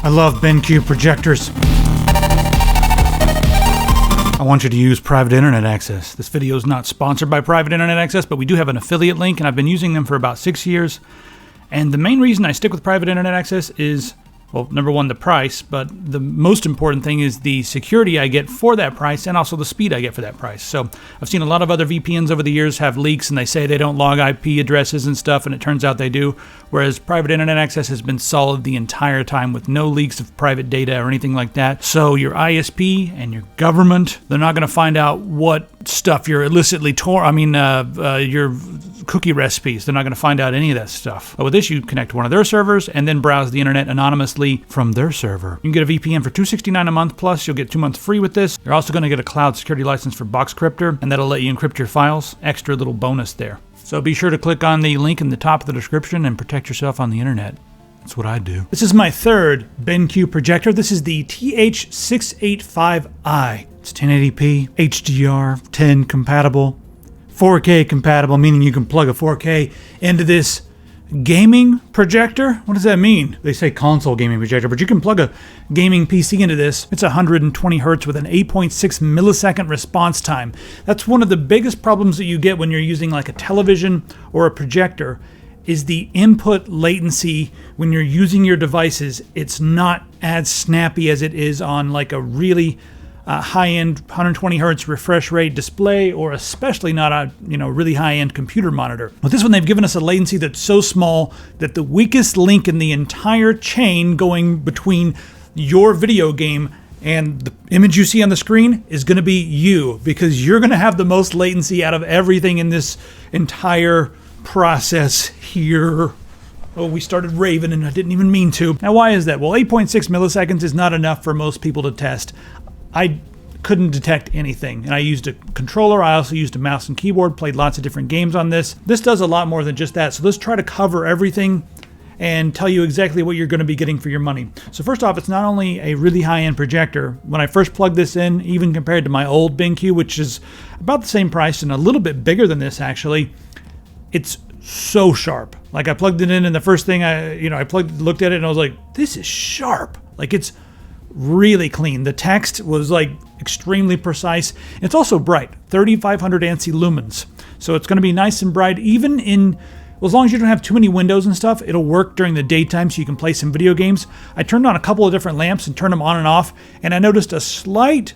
I love BenQ projectors. I want you to use private internet access. This video is not sponsored by private internet access, but we do have an affiliate link, and I've been using them for about 6 years. And the main reason I stick with private internet access is, well, number one, the price, but the most important thing is the security I get for that price and also the speed I get for that price. So I've seen a lot of other VPNs over the years have leaks and they say they don't log IP addresses and stuff, and it turns out they do, whereas private internet access has been solid the entire time with no leaks of private data or anything like that. So your ISP and your government, they're not going to find out what stuff you're illicitly your cookie recipes. They're not going to find out any of that stuff. But with this, you connect to one of their servers and then browse the internet anonymously from their server. You can get a VPN for $269 a month, plus you'll get 2 months free with this. You're also going to get a cloud security license for Boxcryptor, and that'll let you encrypt your files. Extra little bonus there. So be sure to click on the link in the top of the description and protect yourself on the internet. That's what I do. This is my third BenQ projector. This is the TH685i. It's 1080p, HDR, 10 compatible, 4K compatible, meaning you can plug a 4K into this gaming projector. What does that mean? They say console gaming projector, but you can plug a gaming PC into this. It's 120 hertz with an 8.6 millisecond response time. That's one of the biggest problems that you get when you're using like a television or a projector, is the input latency when you're using your devices. It's not as snappy as it is on like a really high-end 120 hertz refresh rate display, or especially not a really high-end computer monitor. With this one, they've given us a latency that's so small that the weakest link in the entire chain going between your video game and the image you see on the screen is going to be you, because you're going to have the most latency out of everything in this entire process here. Oh, we started raving and I didn't even mean to. Now, why is that? Well, 8.6 milliseconds is not enough for most people to test. I couldn't detect anything, and I used a controller. I also used a mouse and keyboard, played lots of different games on this. This does a lot more than just that, so let's try to cover everything and tell you exactly what you're going to be getting for your money. So first off, it's not only a really high-end projector. When I first plugged this in, even compared to my old BenQ, which is about the same price and a little bit bigger than this actually, it's so sharp. Like, I plugged it in, and the first thing looked at it and I was like, this is sharp. Like, it's really clean. The text was like extremely precise. It's also bright, 3500 ANSI lumens. So it's going to be nice and bright, even as long as you don't have too many windows and stuff. It'll work during the daytime so you can play some video games. I turned on a couple of different lamps and turned them on and off, and I noticed a slight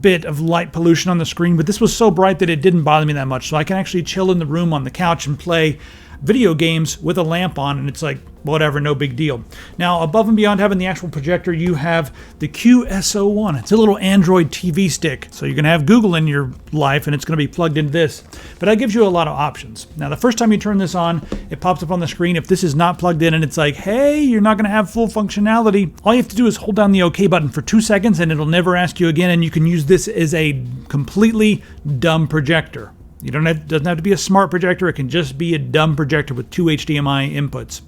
bit of light pollution on the screen, but this was so bright that it didn't bother me that much. So I can actually chill in the room on the couch and play video games with a lamp on, and it's like, whatever, no big deal. Now, above and beyond having the actual projector, you have the QSO1. It's a little Android TV stick. So you're going to have Google in your life, and it's going to be plugged into this. But that gives you a lot of options. Now, the first time you turn this on, it pops up on the screen. If this is not plugged in and it's like, hey, you're not going to have full functionality, all you have to do is hold down the OK button for 2 seconds, and it'll never ask you again, and you can use this as a completely dumb projector. It doesn't have to be a smart projector. It can just be a dumb projector with 2 HDMI inputs.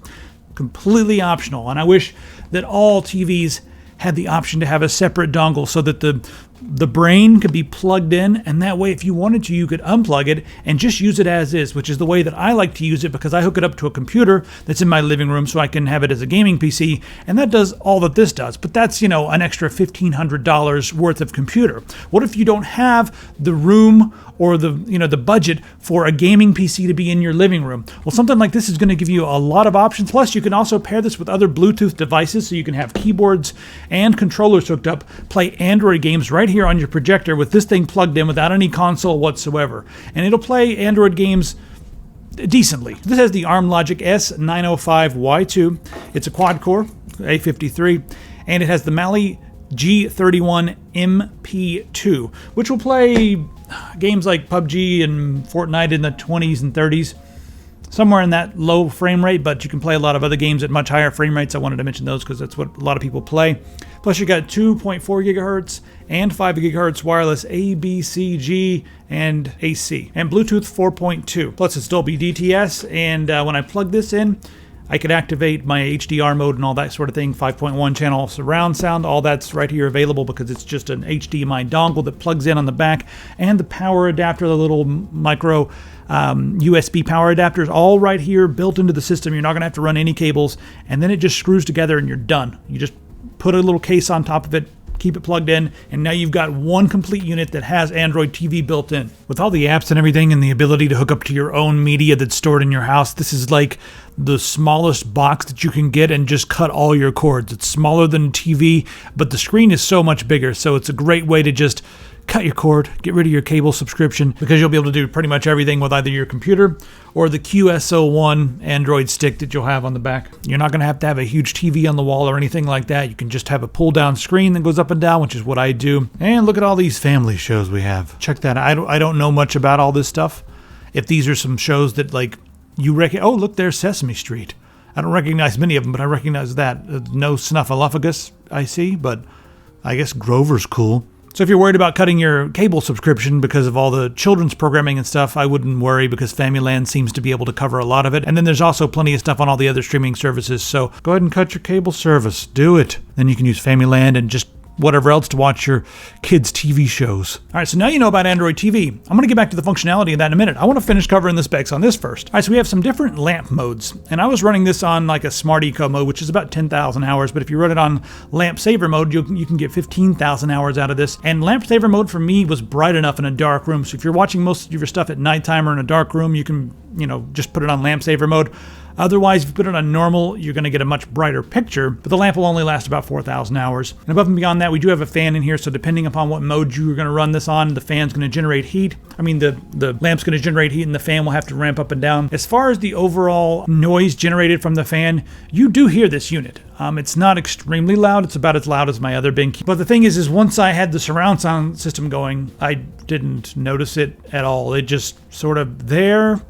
Completely optional. And I wish that all TVs had the option to have a separate dongle so that the brain could be plugged in, and that way if you wanted to, you could unplug it and just use it as is, which is the way that I like to use it, because I hook it up to a computer that's in my living room so I can have it as a gaming PC, and that does all that this does. But that's, an extra $1,500 worth of computer. What if you don't have the room or the budget for a gaming PC to be in your living room? Well, something like this is going to give you a lot of options. Plus, you can also pair this with other Bluetooth devices, so you can have keyboards and controllers hooked up, play Android games right here on your projector with this thing plugged in without any console whatsoever. And it'll play Android games decently. This has the ARM Logic S905Y2. It's a quad-core, A53, and it has the Mali G31 MP2, which will play games like PUBG and Fortnite in the 20s and 30s. Somewhere in that low frame rate, but you can play a lot of other games at much higher frame rates. I wanted to mention those because that's what a lot of people play. Plus, you got 2.4 gigahertz and 5 gigahertz wireless A, B, C, G, and AC, and Bluetooth 4.2. Plus, it's Dolby DTS, and when I plug this in, I could activate my HDR mode and all that sort of thing, 5.1 channel surround sound, all that's right here available because it's just an HDMI dongle that plugs in on the back, and the power adapter, the little micro USB power adapters, all right here built into the system. You're not going to have to run any cables, and then it just screws together and you're done. You just put a little case on top of it, keep it plugged in, and now you've got one complete unit that has Android TV built in. With all the apps and everything and the ability to hook up to your own media that's stored in your house, this is like the smallest box that you can get and just cut all your cords. It's smaller than a TV, but the screen is so much bigger, so it's a great way to just cut your cord, get rid of your cable subscription, because you'll be able to do pretty much everything with either your computer or the QSO1 Android stick that you'll have on the back. You're not going to have a huge TV on the wall or anything like that. You can just have a pull-down screen that goes up and down, which is what I do. And look at all these family shows we have. Check that out. I don't know much about all this stuff. If these are some shows that like you reckon, oh look, there's Sesame Street. I don't recognize many of them, but I recognize that. No Snuffleupagus I see, but I guess Grover's cool. So if you're worried about cutting your cable subscription because of all the children's programming and stuff, I wouldn't worry, because Familyland seems to be able to cover a lot of it. And then there's also plenty of stuff on all the other streaming services. So go ahead and cut your cable service. Do it. Then you can use Familyland and just whatever else to watch your kids' TV shows. All right, so now you know about Android TV. I'm going to get back to the functionality of that in a minute. I want to finish covering the specs on this first. All right, so we have some different lamp modes, and I was running this on like a Smart Eco mode, which is about 10,000 hours, but if you run it on Lamp Saver mode, you can get 15,000 hours out of this. And Lamp Saver mode for me was bright enough in a dark room, so if you're watching most of your stuff at nighttime or in a dark room, you can, just put it on Lamp Saver mode. Otherwise, if you put it on normal, you're going to get a much brighter picture, but the lamp will only last about 4,000 hours. And above and beyond that, we do have a fan in here, so depending upon what mode you're going to run this on, the fan's going to generate heat. The lamp's going to generate heat, and the fan will have to ramp up and down. As far as the overall noise generated from the fan, you do hear this unit. It's not extremely loud. It's about as loud as my other BenQ. But the thing is once I had the surround sound system going, I didn't notice it at all. It just sort of there.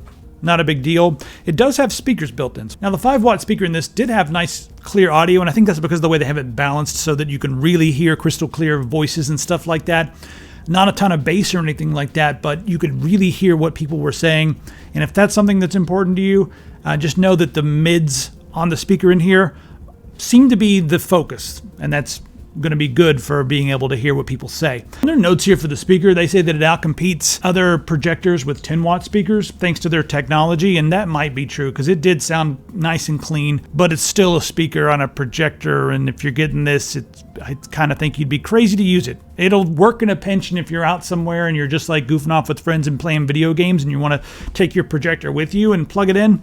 Not a big deal. It does have speakers built in. Now the 5-watt speaker in this did have nice clear audio, and I think that's because of the way they have it balanced so that you can really hear crystal clear voices and stuff like that. Not a ton of bass or anything like that, but you could really hear what people were saying. And if that's something that's important to you, just know that the mids on the speaker in here seem to be the focus, and that's going to be good for being able to hear what people say. And there are notes here for the speaker. They say that it outcompetes other projectors with 10-watt speakers thanks to their technology, and that might be true because it did sound nice and clean, but it's still a speaker on a projector, and if you're getting this, I kind of think you'd be crazy to use it. It'll work in a pinch, and if you're out somewhere and you're just like goofing off with friends and playing video games and you want to take your projector with you and plug it in,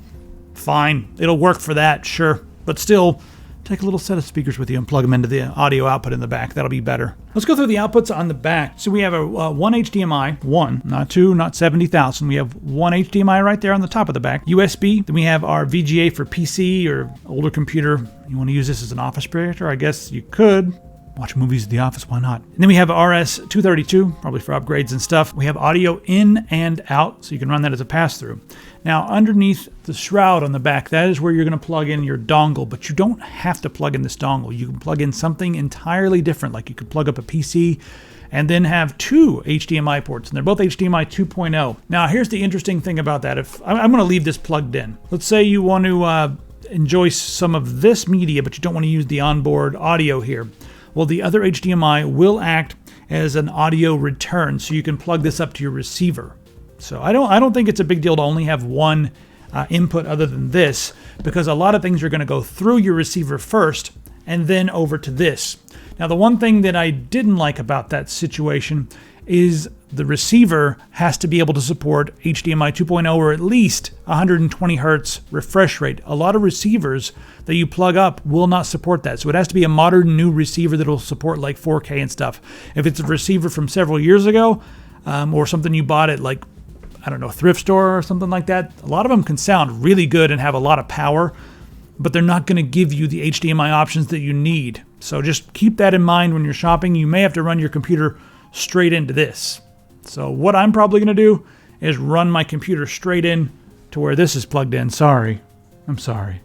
fine. It'll work for that, sure, but still, take a little set of speakers with you and plug them into the audio output in the back. That'll be better. Let's go through the outputs on the back. So we have a one HDMI, one, not two, not 70,000. We have one HDMI right there on the top of the back. USB. Then we have our VGA for PC or older computer. You want to use this as an office projector? I guess you could. Watch movies at the office, why not? And then we have RS-232, probably for upgrades and stuff. We have audio in and out, so you can run that as a pass-through. Now, underneath the shroud on the back, that is where you're going to plug in your dongle, but you don't have to plug in this dongle. You can plug in something entirely different, like you could plug up a PC and then have two HDMI ports, and they're both HDMI 2.0. Now, here's the interesting thing about that. If I'm going to leave this plugged in. Let's say you want to enjoy some of this media, but you don't want to use the onboard audio here. Well, the other HDMI will act as an audio return, so you can plug this up to your receiver. So I don't think it's a big deal to only have one input other than this, because a lot of things are going to go through your receiver first and then over to this. Now, the one thing that I didn't like about that situation is the receiver has to be able to support HDMI 2.0 or at least 120 hertz refresh rate. A lot of receivers that you plug up will not support that. So it has to be a modern new receiver that will support like 4K and stuff. If it's a receiver from several years ago or something you bought at like, I don't know, a thrift store or something like that, a lot of them can sound really good and have a lot of power, but they're not going to give you the HDMI options that you need. So just keep that in mind when you're shopping. You may have to run your computer straight into this. So what I'm probably going to do is run my computer straight in to where this is plugged in. I'm sorry.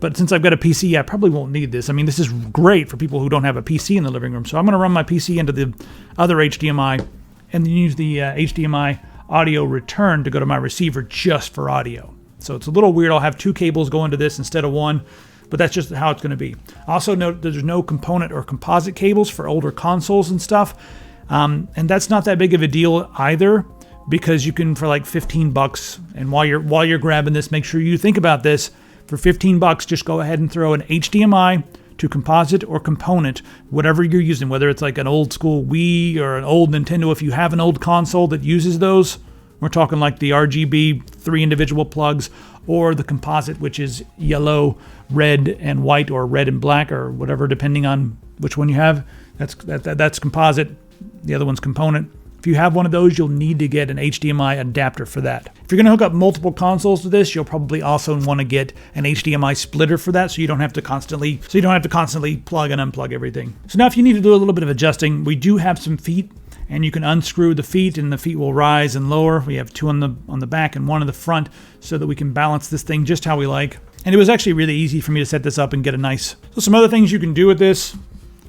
But since I've got a PC, I probably won't need this. I mean, this is great for people who don't have a PC in the living room. So I'm going to run my PC into the other HDMI and then use the HDMI audio return to go to my receiver just for audio. So it's a little weird. I'll have two cables go into this instead of one, but that's just how it's going to be. Also note that there's no component or composite cables for older consoles and stuff. And that's not that big of a deal either, because you can, for like $15, and while you're grabbing this, make sure you think about this. For $15, just go ahead and throw an HDMI to composite or component, whatever you're using, whether it's like an old school Wii or an old Nintendo. If you have an old console that uses those, we're talking like the RGB 3 individual plugs, or the composite, which is yellow, red, and white, or red and black, or whatever, depending on which one you have. That's composite. The other one's component. If you have one of those, you'll need to get an HDMI adapter for that. If you're going to hook up multiple consoles to this, you'll probably also want to get an HDMI splitter for that, so you don't have to constantly plug and unplug everything. So now if you need to do a little bit of adjusting, we do have some feet, and you can unscrew the feet, and the feet will rise and lower. We have 2 on the back and 1 in the front, so that we can balance this thing just how we like. And it was actually really easy for me to set this up and get a nice. So some other things you can do with this.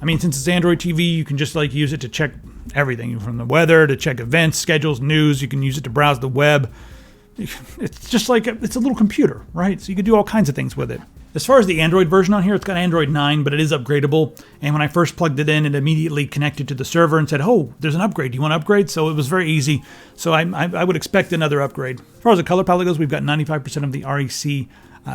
I mean, since it's Android TV, you can just like use it to check everything from the weather to check events, schedules, news. You can use it to browse the web. It's just like it's a little computer, right? So you can do all kinds of things with it. As far as the Android version on here, it's got Android 9, but it is upgradable. And when I first plugged it in, it immediately connected to the server and said, oh, there's an upgrade. Do you want to upgrade? So it was very easy. So I would expect another upgrade. As far as the color palette goes, we've got 95% of the REC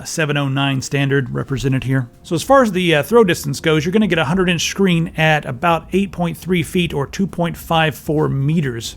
709 standard represented here. So as far as the throw distance goes, you're going to get a 100-inch screen at about 8.3 feet or 2.54 meters.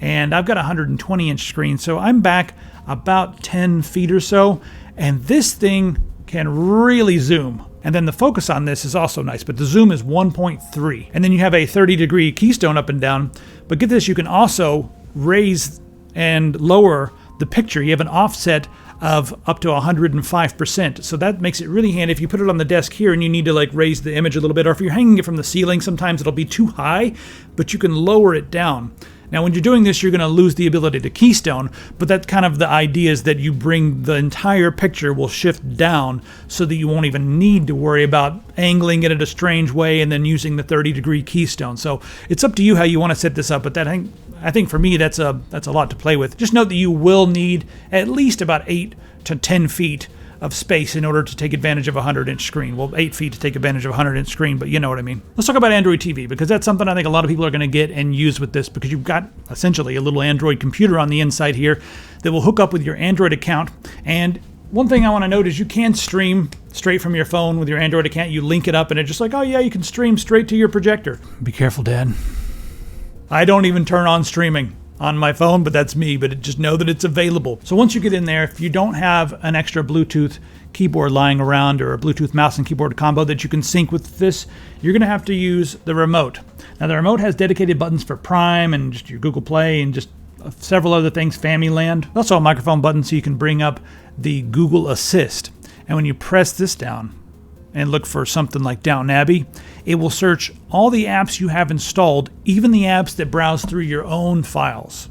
And I've got a 120-inch screen, so I'm back about 10 feet or so. And this thing can really zoom. And then the focus on this is also nice, but the zoom is 1.3. And then you have a 30-degree keystone up and down. But get this, you can also raise and lower the picture. You have an offset of up to 105%. So that makes it really handy if you put it on the desk here and you need to like raise the image a little bit, or if you're hanging it from the ceiling, sometimes it'll be too high, but you can lower it down. Now, when you're doing this, you're going to lose the ability to keystone, but that's kind of the idea, is that you bring the entire picture will shift down so that you won't even need to worry about angling it in a strange way and then using the 30-degree keystone. So it's up to you how you want to set this up, but I think for me, that's a lot to play with. Just note that you will need at least about 8 to 10 feet of space in order to take advantage of a 100-inch screen. Well, 8 feet to take advantage of a 100-inch screen, but you know what I mean. Let's talk about Android TV, because that's something I think a lot of people are going to get and use with this, because you've got essentially a little Android computer on the inside here that will hook up with your Android account. And one thing I want to note is you can stream straight from your phone with your Android account. You link it up and it's just like, oh yeah, you can stream straight to your projector. Be careful, Dad. I don't even turn on streaming on my phone, but that's me. But just know that it's available. So once you get in there, if you don't have an extra Bluetooth keyboard lying around or a Bluetooth mouse and keyboard combo that you can sync with this, you're going to have to use the remote. Now the remote has dedicated buttons for Prime and just your Google Play and just several other things, Familyland. Also a microphone button so you can bring up the Google Assist. And when you press this down and look for something like Downton Abbey, it will search all the apps you have installed, even the apps that browse through your own files.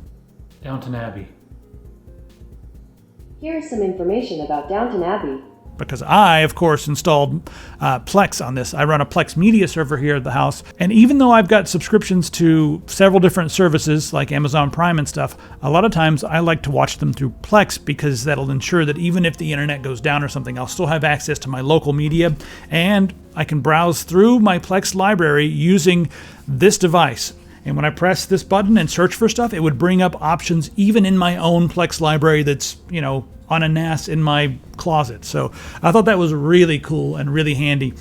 Downton Abbey. Here's some information about Downton Abbey. Because I, of course, installed Plex on this. I run a Plex media server here at the house. And even though I've got subscriptions to several different services like Amazon Prime and stuff, a lot of times I like to watch them through Plex, because that'll ensure that even if the internet goes down or something, I'll still have access to my local media. And I can browse through my Plex library using this device. And when I press this button and search for stuff, it would bring up options even in my own Plex library that's, on a NAS in my closet. So I thought that was really cool and really handy.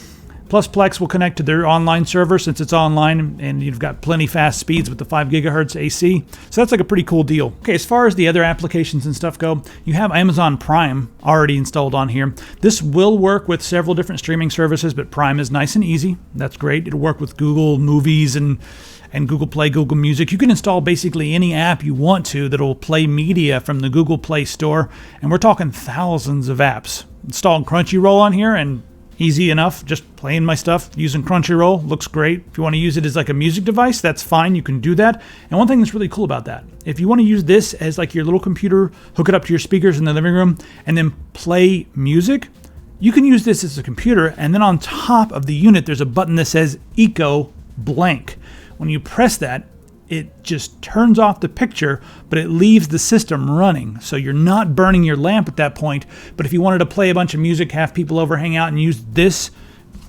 Plus, Plex will connect to their online server since it's online, and you've got plenty fast speeds with the 5 gigahertz AC. So that's like a pretty cool deal. Okay, as far as the other applications and stuff go, you have Amazon Prime already installed on here. This will work with several different streaming services, but Prime is nice and easy. That's great. It'll work with Google Movies and Google Play, Google Music. You can install basically any app you want to that'll play media from the Google Play Store, and we're talking thousands of apps. Installed Crunchyroll on here, and easy enough, just playing my stuff using Crunchyroll. Looks great. If you want to use it as like a music device, that's fine. You can do that. And one thing that's really cool about that, if you want to use this as like your little computer, hook it up to your speakers in the living room, and then play music, you can use this as a computer, and then on top of the unit, there's a button that says Eco Blank. When you press that, it just turns off the picture, but it leaves the system running. So you're not burning your lamp at that point. But if you wanted to play a bunch of music, have people over, hang out, and use this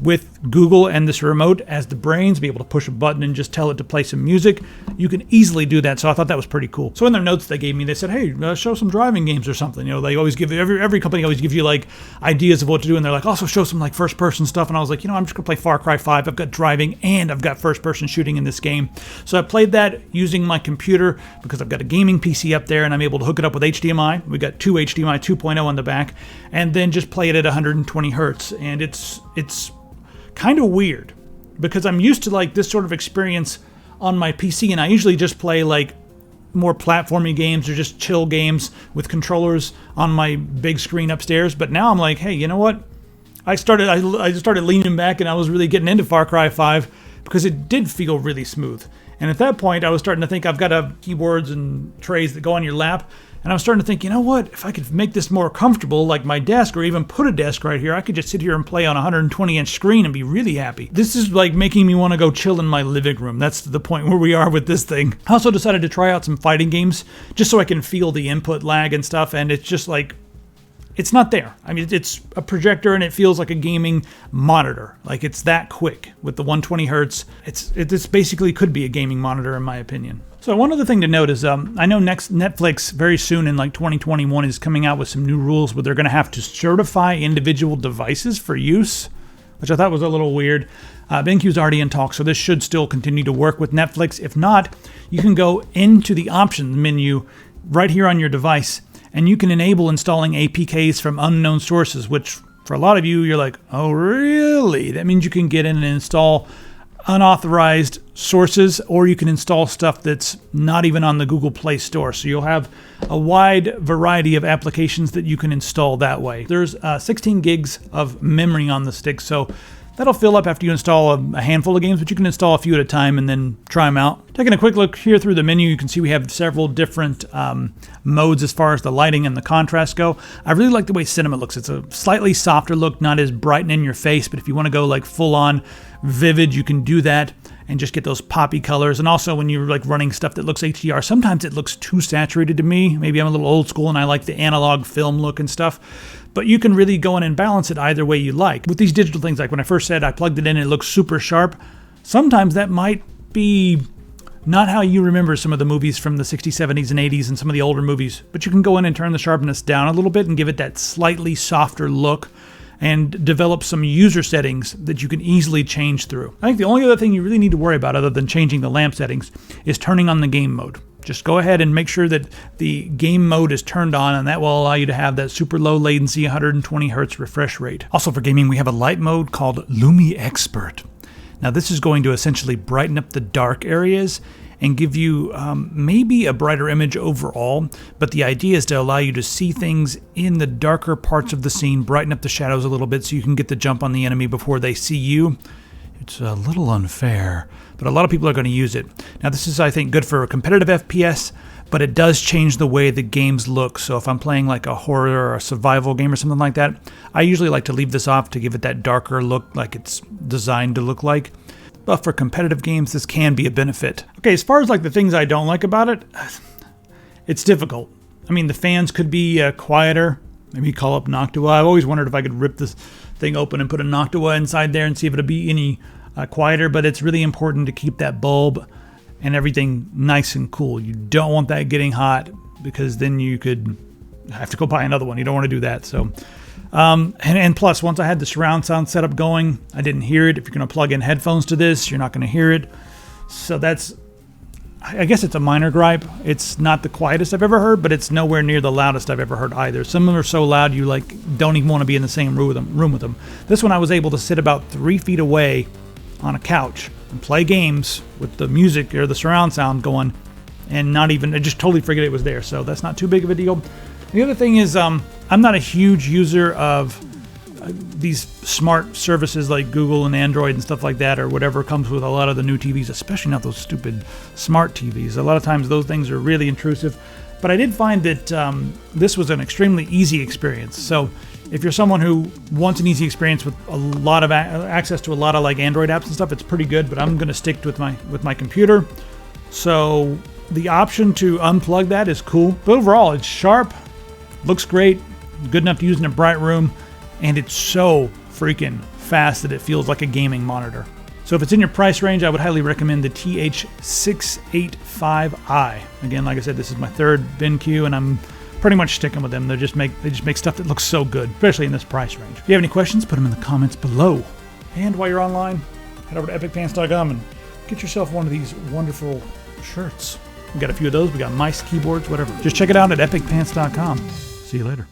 with Google and this remote as the brains, be able to push a button and just tell it to play some music. You can easily do that, so I thought that was pretty cool. So in their notes they gave me, they said, hey, show some driving games or something. You know, they always give, every company always gives you like ideas of what to do, and they're like, also show some like first person stuff. And I was like, you know, I'm just gonna play Far Cry 5. I've got driving and I've got first person shooting in this game. So I played that using my computer because I've got a gaming PC up there and I'm able to hook it up with HDMI. We got two HDMI 2.0 on the back, and then just play it at 120 hertz. And it's kind of weird because I'm used to like this sort of experience on my PC, and I usually just play like more platformy games or just chill games with controllers on my big screen upstairs. But now I'm like, hey, you know what? I started leaning back, and I was really getting into Far Cry 5 because it did feel really smooth. And at that point, I was starting to think, I've got keyboards and trays that go on your lap. And I was starting to think, you know what? If I could make this more comfortable, like my desk, or even put a desk right here, I could just sit here and play on a 120-inch screen and be really happy. This is like making me want to go chill in my living room. That's the point where we are with this thing. I also decided to try out some fighting games just so I can feel the input lag and stuff. And it's just like, it's not there. I mean, it's a projector and it feels like a gaming monitor. Like it's that quick with the 120 hertz. It's basically could be a gaming monitor in my opinion. So one other thing to note is I know Netflix very soon in like 2021 is coming out with some new rules where they're going to have to certify individual devices for use, which I thought was a little weird. BenQ's already in talks, so this should still continue to work with Netflix. If not, you can go into the options menu right here on your device, and you can enable installing APKs from unknown sources, which for a lot of you, you're like, oh, really? That means you can get in and install unauthorized sources, or you can install stuff that's not even on the Google Play Store. So you'll have a wide variety of applications that you can install that way. There's 16 gigs of memory on the stick, so that'll fill up after you install a handful of games, but you can install a few at a time and then try them out. Taking a quick look here through the menu, you can see we have several different modes as far as the lighting and the contrast go. I really like the way Cinema looks. It's a slightly softer look, not as bright and in your face, but if you want to go like full on vivid, you can do that and just get those poppy colors. And also when you're like running stuff that looks HDR, sometimes it looks too saturated to me. Maybe I'm a little old school and I like the analog film look and stuff. But you can really go in and balance it either way you like. With these digital things, like when I first said I plugged it in and it looks super sharp, sometimes that might be not how you remember some of the movies from the 60s, 70s, and 80s and some of the older movies. But you can go in and turn the sharpness down a little bit and give it that slightly softer look and develop some user settings that you can easily change through. I think the only other thing you really need to worry about other than changing the lamp settings is turning on the game mode. Just go ahead and make sure that the game mode is turned on, and that will allow you to have that super low latency 120 hertz refresh rate. Also for gaming, we have a light mode called Lumi Expert. Now this is going to essentially brighten up the dark areas and give you maybe a brighter image overall, but the idea is to allow you to see things in the darker parts of the scene, brighten up the shadows a little bit so you can get the jump on the enemy before they see you. It's a little unfair, but a lot of people are going to use it. Now this is, I think, good for a competitive FPS, but it does change the way the games look. So if I'm playing like a horror or a survival game or something like that, I usually like to leave this off to give it that darker look like it's designed to look like. But for competitive games, this can be a benefit. Okay, as far as like the things I don't like about it, it's difficult. I mean, the fans could be quieter. Maybe call up Noctua. I've always wondered if I could rip this thing open and put a Noctua inside there and see if it'll be any quieter, but it's really important to keep that bulb and everything nice and cool. You don't want that getting hot because then you could have to go buy another one. You don't want to do that. So, and plus, once I had the surround sound setup going, I didn't hear it. If you're going to plug in headphones to this, you're not going to hear it. So that's, I guess it's a minor gripe. It's not the quietest I've ever heard, but it's nowhere near the loudest I've ever heard either. Some of them are so loud you like don't even want to be in the same room with them. This one I was able to sit about 3 feet away on a couch and play games with the music or the surround sound going, and I just totally forget it was there. So that's not too big of a deal. The other thing is I'm not a huge user of these smart services like Google and Android and stuff like that, or whatever comes with a lot of the new TVs, especially not those stupid smart TVs. A lot of times those things are really intrusive, but I did find that this was an extremely easy experience. So if you're someone who wants an easy experience with a lot of access to a lot of like Android apps and stuff, it's pretty good, but I'm going to stick with my computer. So the option to unplug that is cool, but overall it's sharp, looks great, good enough to use in a bright room, and it's so freaking fast that it feels like a gaming monitor. So if it's in your price range, I would highly recommend the TH685i. Again, like I said, this is my third BenQ, and I'm pretty much sticking with them. They just make stuff that looks so good, especially in this price range. If you have any questions, put them in the comments below. And while you're online, head over to epicpants.com and get yourself one of these wonderful shirts. We got a few of those. We got mice, keyboards, whatever. Just check it out at epicpants.com. See you later.